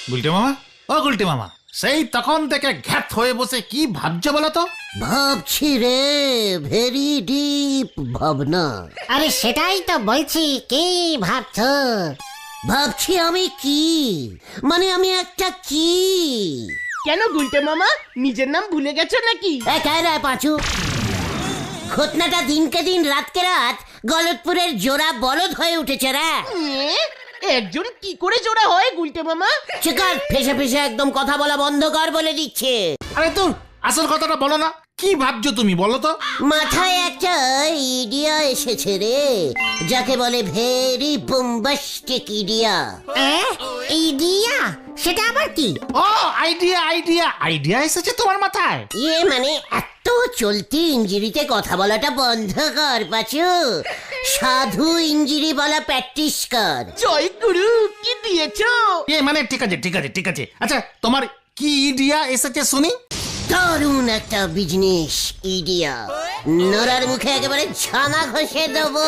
গুলটে মামা, ও গুলটে মামা, সেই তখন থেকে ঘ্যাত হয়ে বসে কি ভাবছো বলো তো? ভাবছি রে, ভেরি ডিপ ভাবনা। আরে সেটাই তো বলছি, কি ভাবছো? ভাবছি আমি কি, মানে আমি একটা কি। কেন গুলটে মামা, নিজের নাম ভুলে গেছো নাকি? একাই রায় পাঁচু, ঘটনাটা দিনকে দিন রাতকে রাত গলতপুরের জোড়া বলদ হয়ে উঠেছে রে। একজন কি করে জোড়া হয় গুলটে মামা? চিকার ফেসে ফেসে একদম কথা বলা বন্ধ কর বলে দিচ্ছে। আরে তো আসল কথাটা বলো না, কি ভাবছো তুমি বলো তো? মাথায় একটা ইডিয়া এসেছে রে, যাকে বলে ভেরি বোম্বাস্টিক ইডিয়া। ইডিয়া? সেটা আবার কি? ও আইডিয়া আইডিয়া আইডিয়া এসেছে তোমার মাথায়? ইয়ে মানে এত চলতি ইঞ্জিরিতে কথা বলাটা বন্ধ কর পাচু, সাধু ইঞ্জিরি বলা প্র্যাকটিস কর। জয় গুরু, কি দিয়েছো? মানে ঠিক আছে ঠিক আছে ঠিক আছে, আচ্ছা তোমার কি আইডিয়া এসেছে শুনি? দারুণ একটা বিজনেস ইডিয়া, নরার মুখে একেবারে ছানা ঘষে দেবো।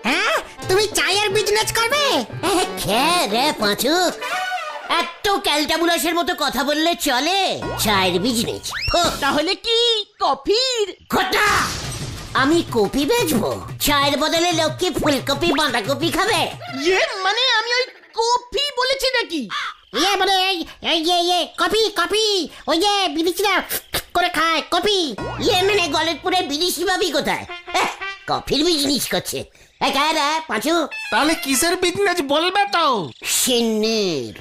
হ্যাঁ, তুমি চায়ের বিজনেস করবে? খেয়ে রে পাঁচু, এত ক্যালটাবুলাসের মতো কথা বললে চলে? চায়ের বিজনেস তাহলে কি কফির? ঘটা, আমি কপি বেচবো? চায়ের বদলে লোককে ফুলকপি বাঁধাকপি খাবে? ইয়ে মানে আমি ওই কফি বলেছি নাকি? ইয়ে মানে কপি কপি, ওই যে বিদেশিরা করে খায় কপি। ইয়ে মানে গলতপুরে বিদেশি ভাবি কোথায় কফির বিজনেস করছে? একারা পাঁচু, তাহলে কিসের বিজনেস বলবে তো? সিন্নির।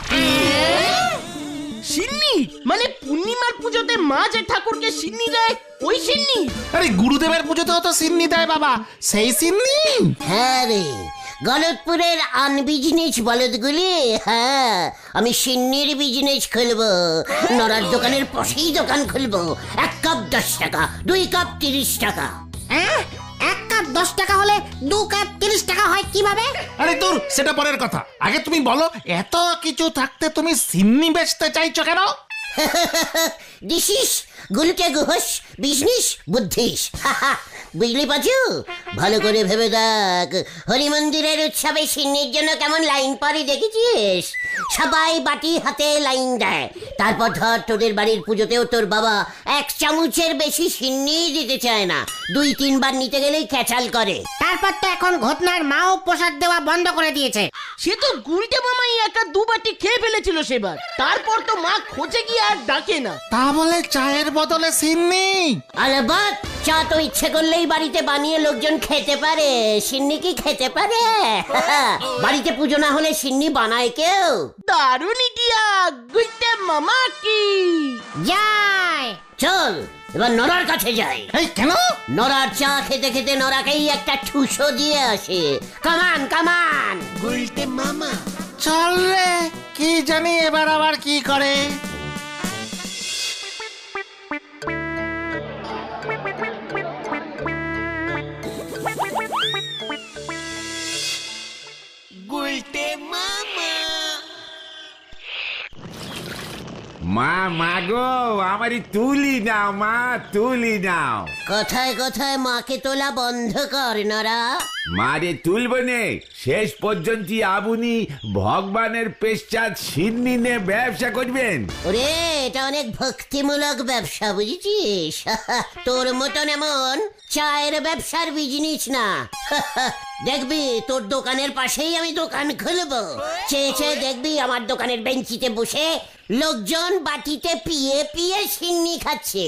সিন্নি মানে পূর্ণিমার পুজোতে মা যে ঠাকুরকে সিন্নি দেয়, ওই সিন্নি? আরে গুরুদেবের পুজোতেও তো সিন্নি দেয় বাবা, সেই সিন্নি। হ্যাঁ রে, গলতপুরের আনবিজনেস বলদগুলি। হ্যাঁ, আমি সিন্নির বিজনেস খুলবো, নরার দোকানের পাশেই দোকান খুলবো। 1 কাপ 10 টাকা, 2 কাপ 30 টাকা। হ্যাঁ, 1 কাপ 10 টাকা হলে 2 কাপ 30 টাকা হয় কিভাবে? আরে দূর, সেটা পরের কথা। আগে তুমি বলো, এত কিছু থাকতে তুমি সিন্নি বেচতে চাইছো কেন? This is Gulte গুহস business বুদ্ধিস। বুঝলি পাচু, ভালো করে ভেবে দেখ, হরি মন্দিরের উৎসবে সিন্নির জন্য কেমন লাইন পরে দেখেছিস? সবাই বাটি হাতে লাইন দেয়। তারপর ধর তোদের বাড়ির পুজোতেও তোর বাবা 1 চামচের বেশি সিন্নি দিতে চায় না, 2-3 বার নিতে গেলেই ক্যাচাল করে। তারপর তো এখন ঘটনার মাও প্রসাদ দেওয়া বন্ধ করে দিয়েছে। সে তো গুলটে মামাই একা 2 বাটি খেয়ে ফেলেছিল সেবার, তারপর তো মা খোঁজে গিয়ে আর ডাকে না। তা বলে চায়ের বদলে সিন্নি? আরে বাদ, চা তো ইচ্ছে করলেই বাড়িতে বানিয়ে লোকজন খেতে পারে, সিন্নি কি খেতে পারে? বাড়িতে পুজো না হলে সিন্নি বানায় কেউ? দারুণ ইডিয়া, গুলটে মামা কি যায়। চল এবার নরার কাছে যাই। এই কেন? নরার চা খেতে খেতে নরাকেই একটা ঠুসো দিয়ে আসে। কামান কামান। গুলটে মামা। চল রে, কি জানি এবার আবার কি করে। মা মাগো, আমারই তুলি নাও মা, তুলি নাও। কথায় কথায় মাকে তোলা বন্ধ কর নরা। মারে তুলব নে, শেষ পর্যন্ত আবুনি ভগবানের পেশ্চাৎ সিন্নি নে ব্যবসা করবেন। ওরে, এটা অনেক ভক্তিমূলক ব্যবসা, বুঝেছিস? তোর মতন এমন চায়ের ব্যবসার বিজনেস না। দেখবি তোর দোকানের পাশেই আমি দোকান খুলবো। চেয়ে চেয়ে দেখবি আমার দোকানের বেঞ্চিতে বসে লোকজন বাটিতে পিয়ে পিয়ে সিন্নি খাচ্ছে।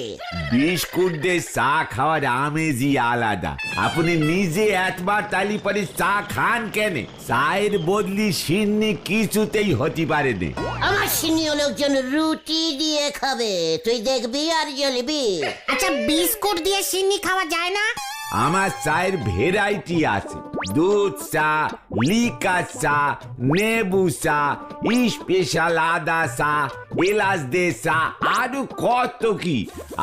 বিস্কুট দিয়ে চা খাওয়ার আমেজই আলাদা। আপনি নিজে একবার তালি পরে চা খান কেন? চায়ের বদলি সিন্নি কিছুতেই হতে পারে না। আমার সিন্নিও লোকজন রুটি দিয়ে খাবে, তুই দেখবি আর জ্বলবি। আচ্ছা, বিস্কুট দিয়ে সিন্নি খাওয়া যায় না? আমার চায়ের ভেরাইটি আছে, দুধ চা, লিকা চা, নেবু চা, স্পেশাল আদা চা, এলাচ দে চা, আরো কত কি।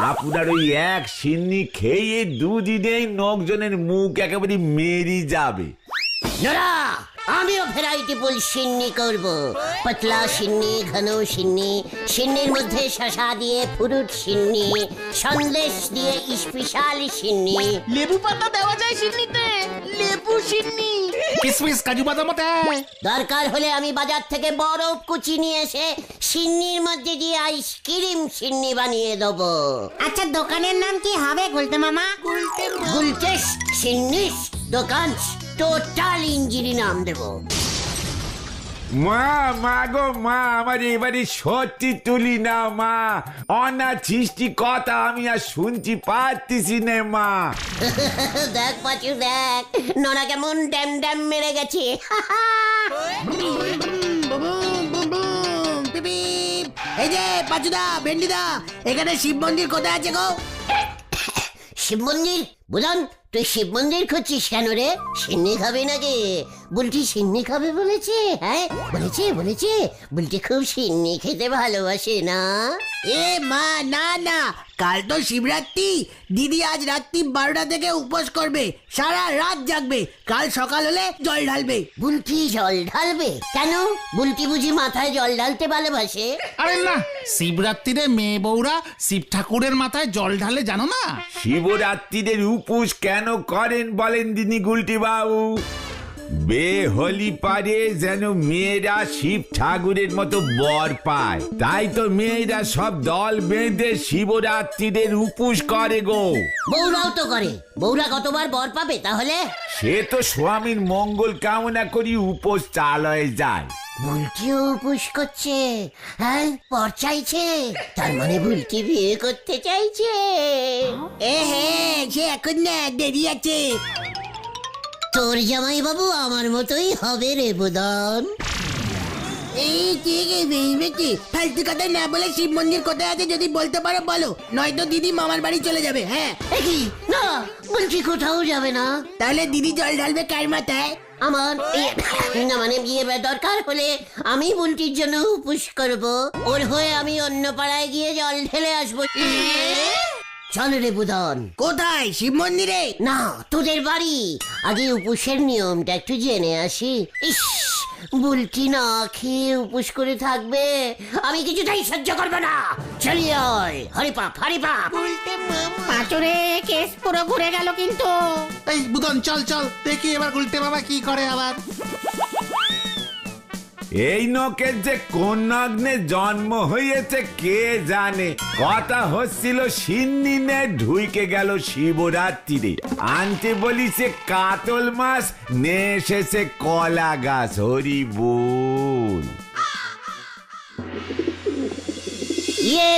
আপনার ওই এক সিন্নি খেয়ে 2 দিনেই লোকজনের মুখ একেবারে মেরি যাবে। নরা, আমিও ভ্যারাইটিফুল সিন্নি করব। পাতলা সিন্নি, ঘন সিন্নি, সিন্নির মধ্যে শসা দিয়ে ফুরুট সিন্নি, সন্দেশ দিয়ে স্পেশাল সিন্নি। লেবু পাতা দেওয়া যায় সিন্নিতে, লেবু সিন্নি। কিসমিস কাজু বাদামও দেয়। দরকার হলে আমি বাজার থেকে বরফ কুচি নিয়ে এসে সিন্নির মধ্যে দিয়ে আইসক্রিম সিন্নি বানিয়ে দেবো। আচ্ছা দোকানের নাম কি হবে গুলতে মামা? গুলটেস সিন্নিস দোকান, টোটাল ইঞ্জিনি নাম দেবো। মা মা গো মা, আমার এবারে সত্যি তুলি না মা, অনাছিষ্টি কথা আমি আর শুনছি পারতেছি না মা। দেখ পাচু দেখ, নোনা কেমন ড্যাম ড্যাম মেরে গেছে। এই যে পাচুদা, ভেন্ডিদা, এখানে শিব মন্দির কোথায় আছে গো? শিব মন্দির? বুধন, তুই শিব মন্দির খুঁজছিস কেন রে? সিন্নি খাবে নাকি? বুলটি সিন্নি খাবে বলেছে? হ্যাঁ বলেছে বলেছে, বুলটি খুব সিন্নি খেতে ভালোবাসে না? এ মা, না না, কাল তো শিবরাত্রি। দিদি আজ রাত্রি 12টা থেকে উপোস করবে, সারা রাত জাগবে, কাল সকাল হলে জল ঢালবে। বুলটি জল ঢালবে কেন? বুলটি বুঝি মাথায় জল ঢালতে ভালোবাসে? আরে না, শিবরাত্রিরে মেয়ে বউরা শিব ঠাকুরের মাথায় জল ঢালে, জানো না? শিবরাত্রিদের উপোস কেন করেন বলেন দিনি গুলটি বাবু? বেহলি পারে যেন মেয়েরা শিব ঠাকুরের মতো বর পায়, তাই তো মেয়েরা সব দল বেঁধে শিবরাত্রিদের উপোস করে গো। বউরাও তো করে, বউরা কতবার বর পাবে তাহলে? সে তো স্বামীর মঙ্গল কামনা করি উপোস চালয়ে যায়। বুলটিও উপোস করছে? হ্যাঁ, পর চাইছে, তার মানে বুলটি বিয়ে করতে চাইছে। এ হে, সে এখন না, দেরি আছে। তোর জামাই বাবু আমার মতোই হবে রে বুদন। এই ঠিক আছে, ফালতু কথা না বলে শিব মন্দির কোথায় আছে যদি বলতে পারো বলো, নয়তো দিদি মামার বাড়ি চলে যাবে। হ্যাঁ কি না, বলছি কোথাও যাবে না। তাহলে দিদি জল ঢালবে কার মাথায়? আমার না মানে বিয়ে দরকার হলে আমি বুলটির জন্য উপোস করব, ওর হয়ে আমি অন্য পাড়ায় গিয়ে জল ঢেলে আসবো। চল রে বুদন। কোথায়? শিব মন্দিরে? না, তোদের বাড়ি। আগে উপোসের নিয়মটা একটু জেনে আসি। ইস, বুলটি না খেয়ে উপোস করে থাকবে, আমি কিছুটাই সহ্য করবো না। চলি আয়, হরিপাপ হরিপাপ। পাঁচরে কেস পুরো ঘুরে গেল কিন্তু। এই বুদন, চল চল দেখি এবার গুলটে বাবা কি করে আবার। এই নকের যে কোন নগ্নে জন্ম হয়েছে কে জানে। কথা হচ্ছিল সিন্নি নে ঢুইকে গেল শিবরাত্রিরে, আনতে বলিছে কাতল মাছ, নে এসেছে কলা গাছ। হরি বল।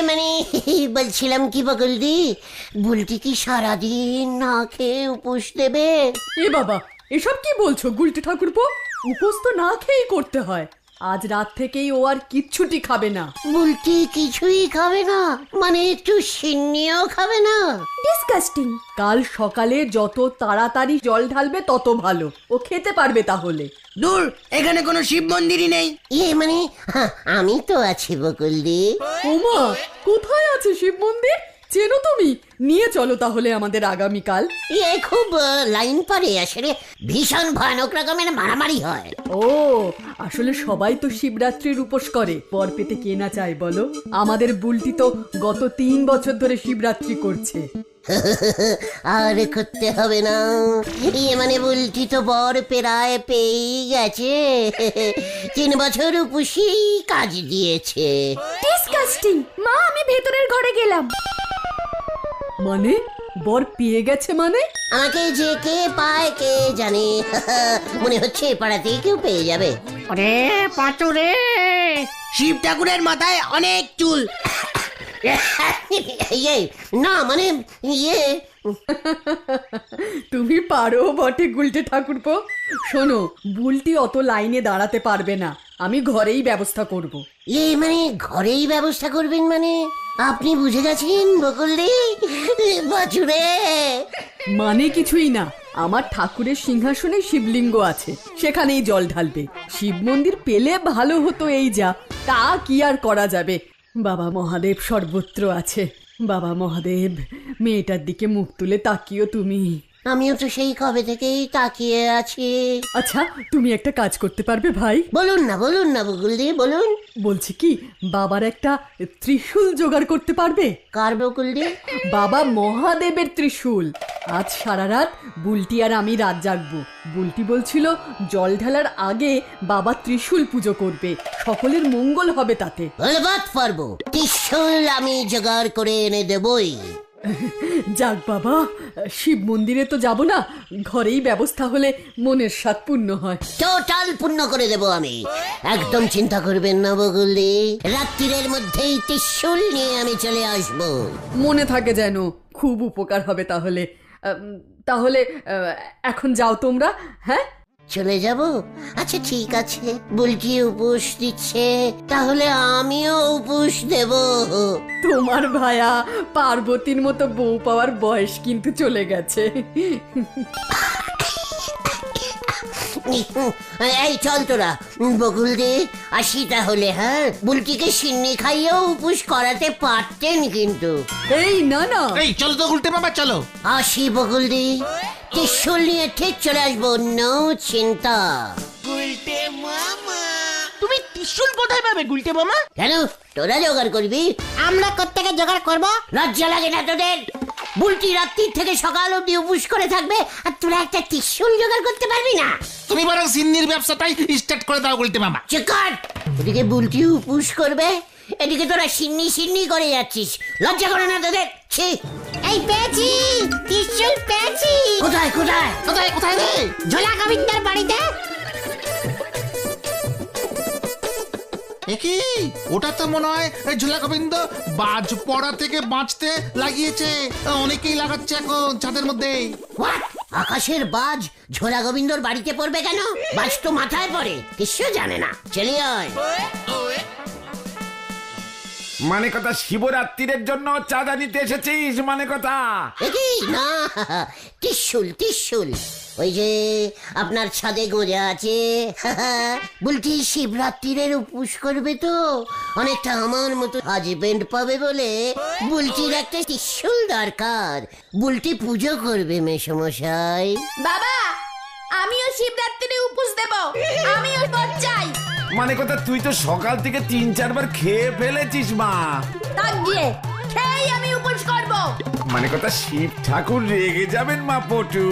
মানে বলছিলাম কি বগলদি, বুলটি কি সারাদিন না খেয়ে উপোস দেবে? এ বাবা, এসব কি বলছো গুলটে ঠাকুরপো? উপোস তো না খেয়েই করতে হয়। আজ রাত থেকেই ও আর কিচ্ছুটি খাবে না। বুলটি কিছুই খাবে না? মানে একটু সিন্নিও খাবে না? ডিসকাস্টিং। কাল সকালে যত তাড়াতাড়ি জল ঢালবে তত ভালো, ও খেতে পারবে তাহলে। দূর, এখানে কোনো শিব মন্দিরই নেই। মানে আমি তো আছি বকুলদি। ওমা, কোথায় আছে শিব মন্দির? চেনো তুমি? নিয়ে চলো তাহলে আমাদের আগামীকাল। খুব লাইন পারে আসলে, ভীষণ ভয়ানক রকমের মারামারি হয়। ও, আসলে সবাই তো শিবরাত্রির উপোস করে, পর পেতে কে না চায় বলো? আমাদের বুলটি তো গত 3 বছর ধরে শিবরাত্রি করছে। আর করতে হবে না, মানে বুলটি তো বর পেরায় পেয়ে গেছে। 3 বছর উপসী কাজ দিয়েছে। ডিসকাস্টিং। মা, আমি ভেতরের ঘরে গেলাম। মানে বর পেয়ে গেছে মানে? আমাকে যে কে পায় কে জানে। মনে হচ্ছে পাড়াতেই কেউ পেয়ে যাবে। আরে পাঁচরে, শিব ঠাকুরের মাথায় অনেক চুল। না মানে তুমি পারো বটে গুলটে ঠাকুরপো। শোনো, বুলটি অত লাইনে দাঁড়াতে পারবে না, আমি ঘরেই ব্যবস্থা করব। মানে ঘরেই ব্যবস্থা করবেন মানে? আপনি বুঝে গেছেন বকুলদি বাছুরে? মানে কিছুই না, আমার ঠাকুরের সিংহাসনে শিবলিঙ্গ আছে, সেখানেই জল ঢালবে। শিব মন্দির পেলে ভালো হতো, এই যা, তা কি আর করা যাবে। বাবা মহাদেব সর্বত্র আছে। বাবা মহাদেব, মেয়েটার দিকে মুখ তুলে তাকিও তুমি। আমিও তো সেই কবে থেকেই তাকিয়ে আছি। আচ্ছা তুমি একটা কাজ করতে পারবে ভাই? বলুন না বকুলদি, বলুন। বলছি কি, বাবার একটা ত্রিশূল জোগাড় করতে পারবে? কার বকুলদি? বাবা মহাদেবের ত্রিশূল। আজ সারা রাত বুলটি আর আমি রাত জাগবো। বুলটি বলছিল জল ঢালার আগে বাবা ত্রিশূল পুজো করবে, সকলের মঙ্গল হবে তাতে। বলবাত পারবো, ত্রিশূল আমি জোগাড় করে এনে দেবই। যাক বাবা, শিব মন্দিরে তো যাব না, ঘরেই ব্যবস্থা হলে মনের স্বাদ পূর্ণ হয়। টোটাল পূর্ণ করে দেব আমি, একদম চিন্তা করবেন না বকুলদি। রাত্রির মধ্যেই ত্রিশূল নিয়ে আমি চলে আসব। মনে থাকে যেন, খুব উপকার হবে তাহলে। তাহলে এখন যাও তোমরা। হ্যাঁ চলে যাব? আচ্ছা ঠিক আছে, বুলটি উপোস দিচ্ছে, তাহলে আমিও উপোস দেব। তোমার ভায়া পার্বতীর মতো বউ পাওয়ার বয়স কিন্তু চলে গেছে। এই চল তোরা, বকুলদি আসি তাহলে। হ্যাঁ, বুলটিকে সিন্নি খাইয়েও উপোস করাতে পারতেন কিন্তু। এই না না, এই চলো তো উল্টে মামা, চলো। আসি বকুলদি, ত্রিশূল নিয়ে ঠিক চলে আসবো, নো চিন্তা। তুমি ত্রিশূল কোথায় পাবে গুলটে মামা? কেন তোরা জোগাড় করবি? আমরা কোত্থেকে জোগাড় করব? লজ্জা লাগে না তোদের? বুলটি রাত্রি থেকে সকাল অবধি উপোস করে থাকবে, আর তোরা একটা ত্রিশূল জোগাড় করতে পারবি না? তুমি বরং সিন্নির ব্যবসাটাই স্টার্ট করে দাও উল্টে মামা। চিকার, ওদিকে বুলটি উপোস করবে, এদিকে তোরা সিন্নি করে যাচ্ছিস। লজ্জা করে না তোদের? ছি! এই পেয়েছি, ত্রিশূল পেয়েছি। কোথায় কোথায় কোথায় কোথায় রে? ঝোলা গোবিন্দার বাড়িতে। কি ওটা তো মনে হয় ঝোলা গোবিন্দ বাজ পড়া থেকে বাঁচতে লাগিয়েছে। অনেকেই লাগাচ্ছে এখন ছাদের মধ্যে। What? আকাশের বাজ ঝোলা গোবিন্দর বাড়িতে পড়বে কেন? বাজ তো মাথায় পড়ে, কিছু জানে না। চলে আয়। মানে কথা শিবরাত্রির জন্য চাঁদা নিতে এসেছিস? মানে কথা কি না, ত্রিশূল ওই যে আপনার ছাদে গোজা আছে। বলছি শিবরাত্রির উপোস করবে তো, অনেকটা আমার মতো হাজবেন্ড পাবে বলে বুলটির একটা ত্রিশূল দরকার। বুলটি পুজো করবে মেসমশাই। বাবা, আমিও শিবরাত্রিরে উপোস দেব, আমিও বর চাই। মানে কথা তুই তো সকাল থেকে 3-4 বার খেয়ে ফেলেছিস মা। তাক গিয়ে খেয়ে আমি উপোস করব। মানে কথা শিব ঠাকুর রেগে যাবেন মা পটু।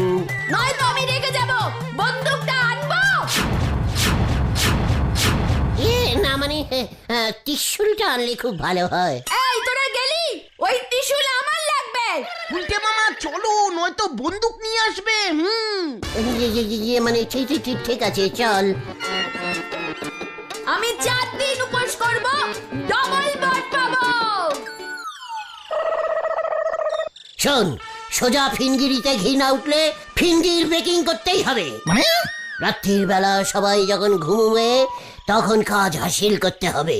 নয় তো আমি রেগে যাব, বন্দুকটা আনবো। না মানে ত্রিশূলটা আনলে খুব ভালো হয়। এই তোরা গেলি, ওই ত্রিশূল আমার লাগবে। গুলটে মামা চলো, নয়তো বন্দুক নিয়ে আসবে। মানে ঠিক আছে চল। আমি 4 দিন উপোস করব, ডবল বর পাবো। শোন, সোজা ফিনগিরিতে ঘি না উঠলে ফিনগির ব্রেকিং করতেই হবে। মানে রাত্রির বেলা সবাই যখন ঘুমোবে তখন কাজ হাসিল করতে হবে।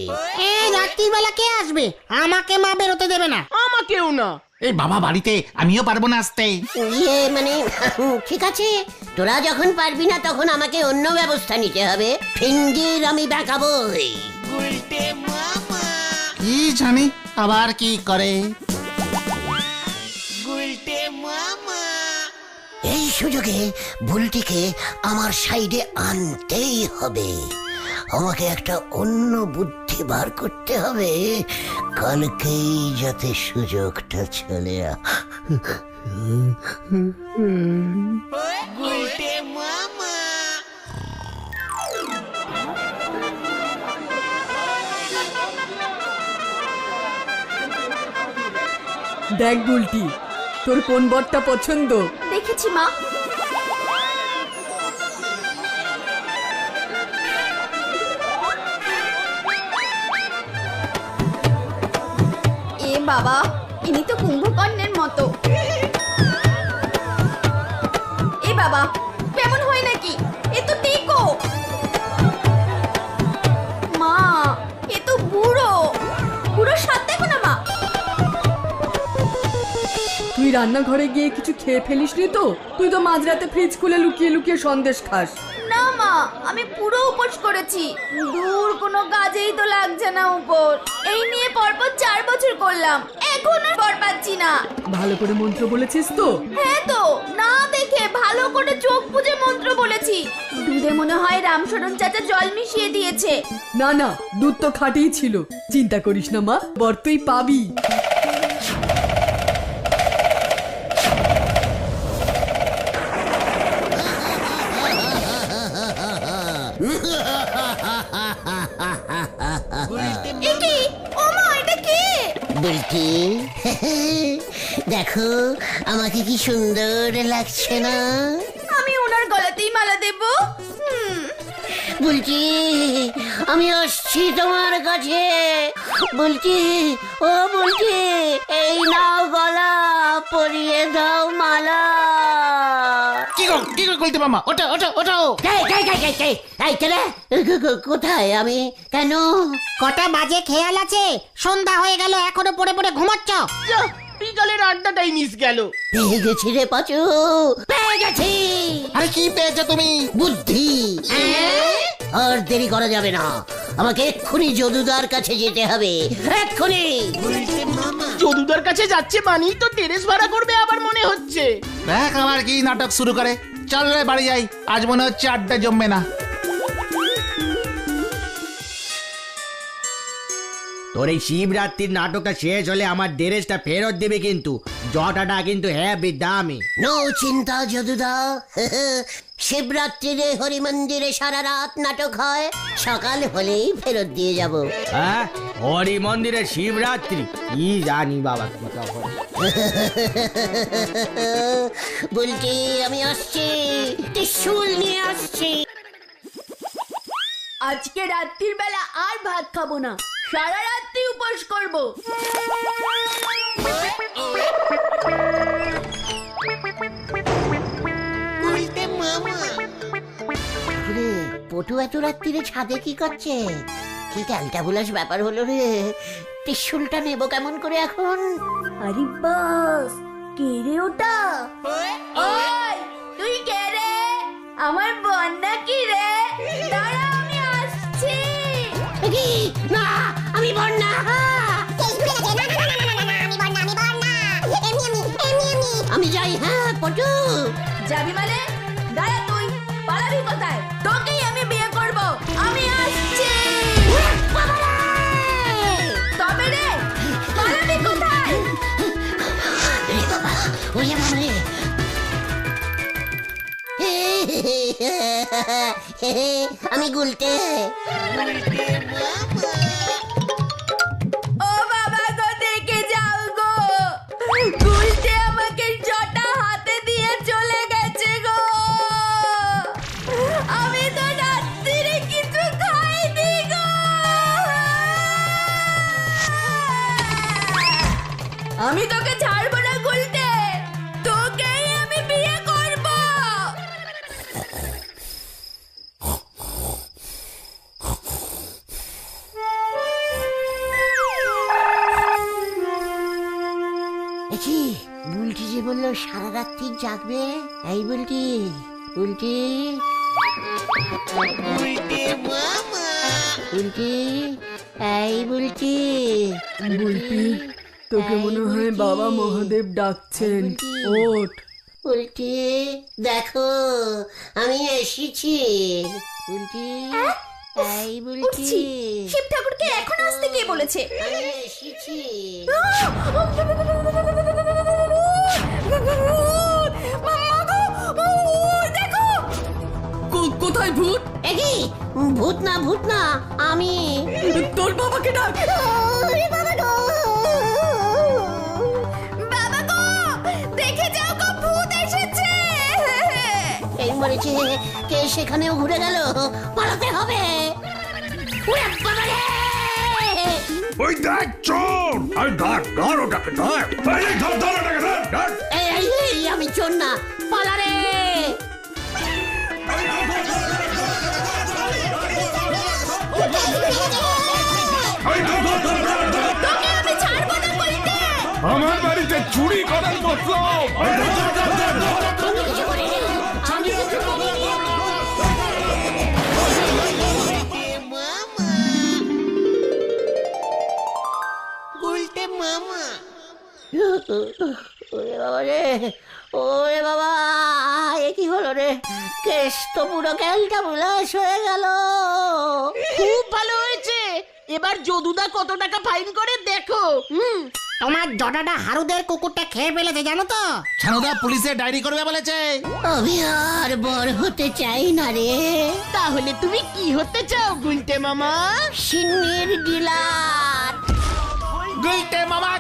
এই রাত্রির বেলা কে আসবে? আমাকে মা বেরোতে দেবে না। আমাকেও না। এই বাবা বাড়িতে, আমিও পারবো না আসতে। মানে ঠিক আছে, তোরা যখন পারবি না তখন আমাকে অন্য ব্যবস্থা নিতে হবে। ফিনগির আমি দেখাবই। কি জানি আবার কি করে। এই সুযোগে বুলটিকে আমার সাইডে আনতেই হবে। আমাকে একটা অন্য বুদ্ধি বার করতে হবে, কালকেই যাতে সুযোগটা চলে দেখ বুলটি, তোর কোন বরটা পছন্দ? দেখেছি মা। এ বাবা, ইনি তো কুম্ভকর্ণের মতো। এ বাবা, কেমন হয় নাকি? এ তো টেকো। মা, এ তো বুড়ো। বুড়োর সাথে দেখো না মা। তুই রান্নাঘরে গিয়ে কিছু খেয়ে ফেলিস নি তো? তুই তো মাঝরাতে ফ্রিজ খুলে লুকিয়ে লুকিয়ে সন্দেশ খাস। না মা, আমি পুরো উপোস করেছি। দূর কোনো কাজেই তো লাগছে না উপোস। এই নিয়ে পরপর 4 বছর করলাম, এখনো বর পাচ্ছি না। ভালো করে মন্ত্র বলেছিস তো? হ্যাঁ তো, না দেখে ভালো করে চোখ বুজে মন্ত্র বলেছি। দুধে মনে হয় রামশরণ চাচা জল মিশিয়ে দিয়েছে। না না, দুধ তো খাঁটিই ছিল। চিন্তা করিস না মা, বর তুই পাবি। একি ও মা, এটা কে? বলছি দেখো আমাকে কি সুন্দর লাগছে না? আমি ওনার গলাতেই মালা দেব। বলছি আমি আসছি তোমার কাছে। বলছি ও বলছি, এই নাও গলা, পরিয়ে দাও মালা। কি গো কইতে মামা, ওটা ওটা ওটাও। এই ছেলে, কোথায় আমি? কেন? কটা বাজে খেয়াল আছে? সন্ধ্যা হয়ে গেল, এখনো পড়ে পড়ে ঘুমাচ্ছ? যা, বিকালের আড্ডাটাই মিস গেল। পেয়ে গেছি রে পাচু, পেয়ে গেছি। আরে কি পেয়েছো তুমি? বুদ্ধি। আর দেরি করা যাবে না, আমাকে এক্ষুনি যদুদার কাছে যেতে হবে, এক্ষুনি। যদুদার কাছে যাচ্ছে মানেই তো টেরেস ভাড়া করবে আবার মনে হচ্ছে। দেখ আমার কি নাটক শুরু করে। চল রে বাড়ি যাই, আজ মনে হচ্ছে আড্ডা জমবে না। তোর এই শিবরাত্রির নাটকটা শেষ হলে আমার ড্রেসটা ফেরত দেবে, কিন্তু জটাটা কিন্তু হেবি দামি। নো চিন্তা যদুদা, শিবরাত্রিরে হরি মন্দিরে সারা রাত নাটক হয়, সকাল হলেই ফেরত দিয়ে যাব। হ্যাঁ, হরি মন্দিরে শিবরাত্রি? কি জানি বাবা কি খবর। বলছি আমি আসছি, ত্রিশূল নিয়ে আসছি। আজকে রাত্রির বেলা আর ভাত খাবো না, সারা রাত্রি উপোস করব। রে পটু এত রাত্রিরে ছাদে কি করছে? কি ক্যালটাবুলাস ব্যাপার হলো রে। ত্রিশূলটা নেবো কেমন করে এখন? আরে বাস, কে রে ওটা? ওই তুই কে রে? আমার বন্যা কি রে? দাঁড়া, আমি আসছি। কি? না, আমি বন্যা। আমি যাই। হ্যাঁ পটু। যাবি মানে? দাঁড়া, তুই পালাবি কোথায়? তোকেই আমি বিয়ে করব। আমি আসছি। তবে রে, পালাবি কোথায়? ওরে বাবা রে। আমি গুলটে। ও বাবা গো, দেখে যাও গো, গুলটে আমাকে জটা হাতে দিয়ে চলে গেছে গো। আমি তো রাত্রিরে কিছু খাইনি গো। আমি তোকে ছাড়বো না গুলটে, তোকেই আমি বিয়ে করব। কি বুলটি যে বললো সারা রাত্রি জাগবে? এই বুলটি, বুলটি, বুলটি, এই বুলটি। বুলটি, তোকে মনে হয় বাবা মহাদেব ডাকছেন, ওঠ। বুলটি দেখো আমি এসেছি। বুলটি, এই বুলটি, শিব ঠাকুরকে এখন আসতে কে বলেছে? আমি এসেছি। কোথায় ভূত? একই ভূত না, ভূত না, আমি। তোর বাবাকে ডাক। বাবা গো, দেখে যাও গো, ভূত এসেছে। এই মরেছে, কে সেখানেও ঘুরে গেল, পালাতে হবে। ওরে বাবা রে! ওই দেখ চোর! আরে ধর ধর ওটাকে ধর! এই ধর ধর ওটাকে ধর ধর! এই আমি চোর না, পালা রে! তোকে আমি ছাড়বো না বলতে। আমার বাড়িতে চুরি করার মতলব! আমি কিছু করিনি, আমি কিছু করিনি। ওরে বাবা রে, ওরে বাবা, এ কি রে, কেস তো পুরো ক্যালটা বুলাস হয়ে গেল। খুব ভালো হয়েছে। এবার যদুদা কত টাকা ফাইন করে দেখো। তোমার জটাটা হারুদের কুকুরটা খেয়ে ফেলেছে জানো তো। ছানুদা পুলিশে ডায়েরি করবে বলেছে। আমি আর বড় হতে চাই না রে, তাহলে তুমি কি হতে চাও গুলটে মামা? সিন্নির ডিলার। গুলটে মামা